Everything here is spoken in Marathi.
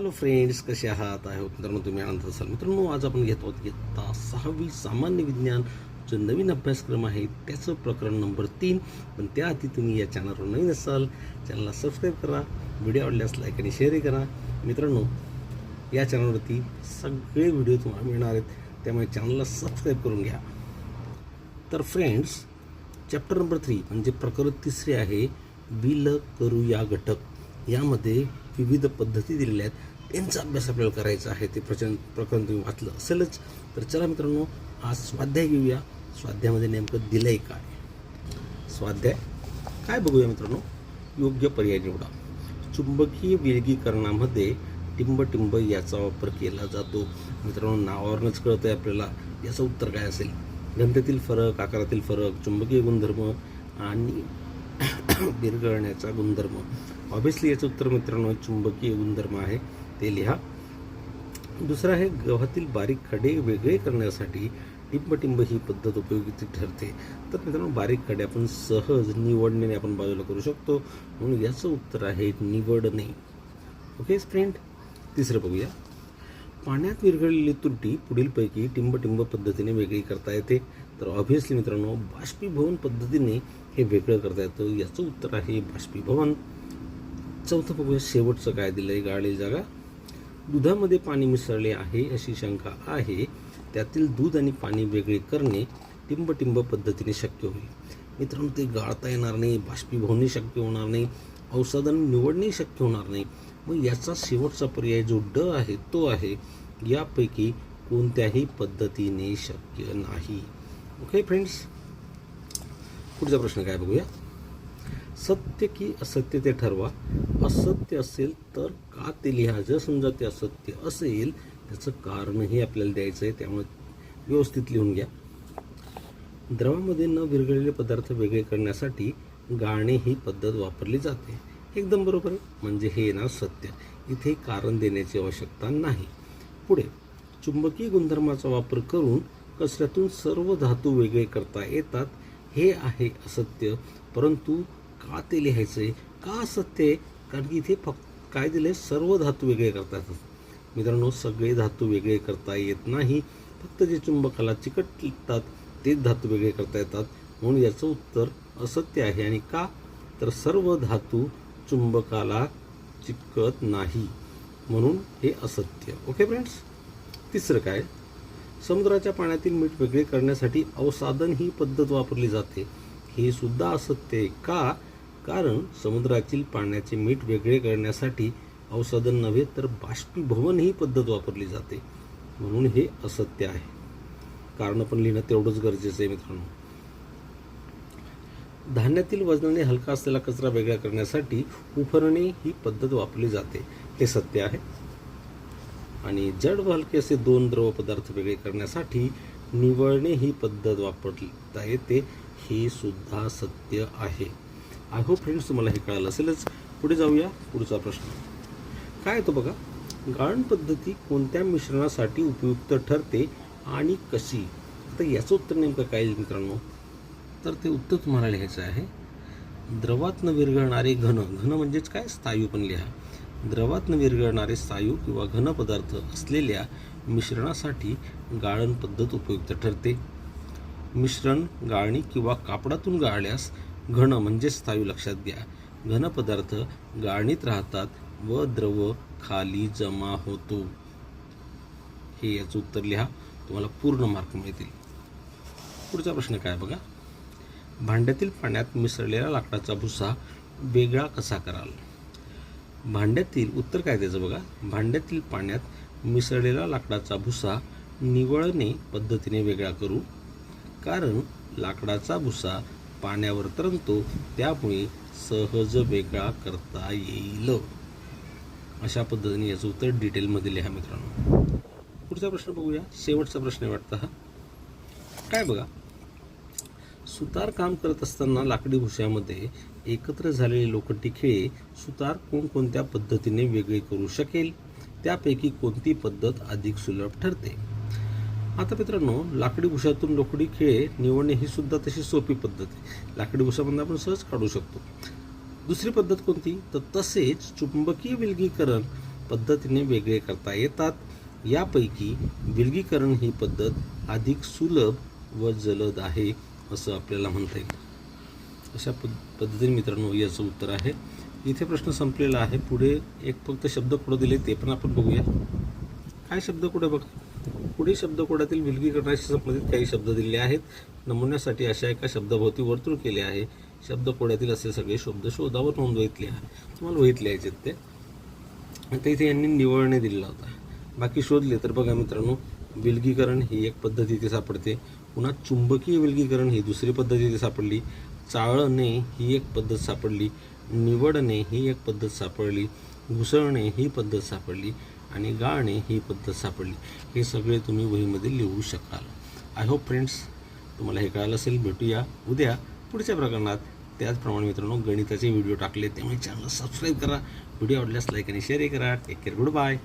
हॅलो फ्रेंड्स, कसे आहात? आहे मित्रांनो, तुम्ही आनंद असाल. मित्रांनो, आज आपण घेत आहोत इयत्ता 6वी सामान्य विज्ञान जो नवीन अभ्यासक्रम आहे त्याचं प्रकरण नंबर 3. पण त्याआधी तुम्ही या चॅनलवर नवीन असाल, चॅनलला सबस्क्राईब करा, व्हिडिओ आवडल्यास लाईक आणि शेअरही करा. मित्रांनो, या चॅनलवरती सगळे व्हिडिओ तुम्हाला मिळणार आहेत, त्यामुळे चॅनलला सबस्क्राईब करून घ्या. तर फ्रेंड्स, चॅप्टर नंबर 3 म्हणजे प्रकरण 3 आहे विल करूया घटक. यामध्ये विविध पद्धती दिलेल्या आहेत, त्यांचा अभ्यास आपल्याला करायचा आहे. ते प्रकरण तुम्ही वाचलं असेलच. तर चला मित्रांनो, आज स्वाध्याय घेऊया. स्वाध्यायामध्ये नेमकं दिलं आहे काय? स्वाध्याय काय बघूया मित्रांनो. योग्य पर्याय निवडा. चुंबकीय विलगीकरणामध्ये टिंब याचा वापर केला जातो. मित्रांनो, नावावरूनच कळतं आहे आपल्याला याचं उत्तर काय असेल. घनतेतील फरक, आकारातील फरक, चुंबकीय गुणधर्म आणि विरघळण्याचा गुणधर्म. ऑब्वियसली याचं उत्तर मित्रांनो चुंबकीय गुणधर्म आहे, ते लिहा. दुसरं आहे गव्हातील बारीक खडे वेगळे करण्यासाठी टिंब ही पद्धत उपयोगी ठरते. तर मित्रांनो, बारीक खडे आपण सहज निवडणे आपण बाजूला करू शकतो, म्हणून याचं उत्तर आहे निवडणे. Okay friend. तिसरं बघूया. पाण्यात विरघळलेली तुरटी पुढीलपैकी टिंब पद्धतीने वेगळी करता येते. तर ऑब्व्हियसली मित्रांनो, बाष्पीभवन पद्धतीने हे वेगळं करता येतं. याचं उत्तर आहे बाष्पीभवन. चौथं बघूया. शेवटचं काय दिलंय? गाळलेली जागा. दुधामध्ये पाणी मिसळले आहे अशी शंका आहे, त्यातील दूध आणि पाणी वेगळे करणे टिंब पद्धतीने शक्य होईल. मित्रांनो, ते गाळता येणार नाही, बाष्पीभवनही शक्य होणार नाही, औषधन निवडणे शक्य होणार नाही. मग याचा शेवटचा पर्याय जो ड आहे तो आहे यापैकी कोणत्याही पद्धतीने शक्य नाही. Okay friends. पुढचा प्रश्न काय बघूया. सत्य की असत्य ते ठरवा. असत्य असेल तर का ते लिहा. जर समजा ते असत्य असेल त्याचं कारणही आपल्याला द्यायचं आहे, त्यामुळे व्यवस्थित लिहून घ्या. द्रवामध्ये न विरघळलेले पदार्थ वेगळे करण्यासाठी गाळणे ही पद्धत वापरली जाते. एकदम बरोबर आहे, म्हणजे हे ना सत्य. इथे कारण देण्याची आवश्यकता नाही. पुढे. चुंबकीय गुणधर्माचा वापर करून कचऱ्यातून सर्व धातू वेगळे करता येतात. हे आहे असत्य, परंतु का ते लिहायचं? का असत्य आहे? कारण की इथे फक्त काय दिले? सर्व धातू वेगळे करता येतात. मित्रांनो, सगळे धातू वेगळे करता येत नाही, फक्त जे चुंबकाला चिकटतात तेच धातू वेगळे करता येतात. म्हणून याचं उत्तर असत्य आहे. आणि का? तर सर्व धातू चुंबकाला चिकटत नाही, म्हणून हे असत्य. Okay friends. तिसरं काय. समुद्राच्या पाण्यातील मीठ वेगळे करण्यासाठी अवसादन ही पद्धत वापरली जाते. हे सुद्धा असत्य आहे. का? कारण समुद्रातील पाण्याचे मीठ वेगळे करण्यासाठी अवसादन नव्हे तर बाष्पीभवन ही पद्धत वापरली जाते, म्हणून हे असत्य आहे. कारण पण लिहिणं तेवढंच गरजेचं आहे मित्रांनो. धान्यातील वजनाने हलका असलेला कचरा वेगळा करण्यासाठी उफरणे ही पद्धत वापरली जाते. हे सत्य आहे. आणि जड व हलके असे दोन द्रव पदार्थ वेगळे करण्यासाठी निवळणे ही पद्धत वापरता येते. हे सुद्धा सत्य आहे. आय होप फ्रेंड्स तुम्हाला हे कळालं असेलच. पुढे जाऊया. पुढचा प्रश्न काय येतो बघा. गाळण पद्धती कोणत्या मिश्रणासाठी उपयुक्त ठरते आणि कशी? आता याचं उत्तर नेमकं काय मित्रांनो? तर ते उत्तर तुम्हाला लिहायचं आहे. द्रवात न विरघळणारे घन म्हणजेच काय? स्थायू पण लिहा. द्रवात न विरघळणारे स्थायू किंवा घन पदार्थ असलेल्या मिश्रणासाठी गाळण पद्धत उपयुक्त ठरते. मिश्रण गाळणी किंवा कापडातून गाळल्यास घन म्हणजे स्थायू लक्षात घ्या. घन पदार्थ गाळणीत राहतात व द्रव खाली जमा होतो. हे याचं उत्तर लिहा, तुम्हाला पूर्ण मार्क मिळतील. पुढचा प्रश्न काय बघा. भांड्यातील पाण्यात मिसळलेला लाकडाचा भुसा वेगळा कसा कराल? भांड्यातील उत्तर काय त्याचं बघा. भांड्यातील पाण्यात मिसळलेला लाकडाचा भुसा निवळणे पद्धतीने वेगळा करू. कारण लाकडाचा भुसा पाण्यावर तरंगतो, त्यामुळे सहज वेगळा करता येईल. अशा पद्धतीने याचं उत्तर डिटेलमध्ये लिहा मित्रांनो. पुढचा प्रश्न बघूया. शेवटचा प्रश्न वाटतं हा. काय बघा. सुतार काम करत असताना लाकडी भुश्यामध्ये एकत्र झालेले लोखंडी खिळे सुतार कोणकोणत्या पद्धतीने वेगळे करू शकेल? त्यापैकी कोणती पद्धत अधिक सुलभ ठरते? आता मित्रांनो, लाकडी भुशातून लोखंडी खिळे निवडणे ही सुद्धा तशी सोपी पद्धत आहे. लाकडी भुशामधून आपण सहज काढू शकतो. दुसरी पद्धत कोणती? तर तसेच चुंबकीय विलगीकरण पद्धतीने वेगळे करता येतात. यापैकी विलगीकरण ही पद्धत अधिक सुलभ व जलद आहे असं आपल्याला म्हणता येईल. अशा पद्धतीने मित्रांनो याचं उत्तर आहे. इथे प्रश्न संपलेला आहे. पुढे एक फक्त शब्दकोड दिले ते पण आपण बघूया. काय शब्दकोड बघ. पुढे शब्दकोडातील विलगीकरणाशी संबंधित काही शब्द दिले आहेत. नमुन्यासाठी अशा एका शब्दाभोवती वर्तुळ केले आहे. शब्दकोडातील असे सगळे शब्द शोधावर नोंदवितले आहे. तुम्हाला वहीत लिहायचे ते. आता इथे यांनी निवळणे दिलेला होता. बाकी शोधले तर बघा मित्रांनो, विलगीकरण ही एक पद्धत इथे सापडते. पुन्हा चुंबकीय विलगीकरण ही दुसरी पद्धत इथे सापडली. चाळणे ही एक पद्धत सापडली. निवडणे ही एक पद्धत सापडली. घुसळणे ही पद्धत सापडली आणि गाळणे ही पद्धत सापडली. हे सगळे तुम्ही वहीमध्ये लिहू शकाल. आय होप फ्रेंड्स तुम्हाला हे कळालं असेल. भेटूया उद्या पुढच्या प्रकरणात. त्याचप्रमाणे मित्रांनो गणिताचे व्हिडिओ टाकले त्यामुळे चॅनल सबस्क्राईब करा. व्हिडिओ आवडल्यास लाईक आणि शेअर करा. Take care. Good bye.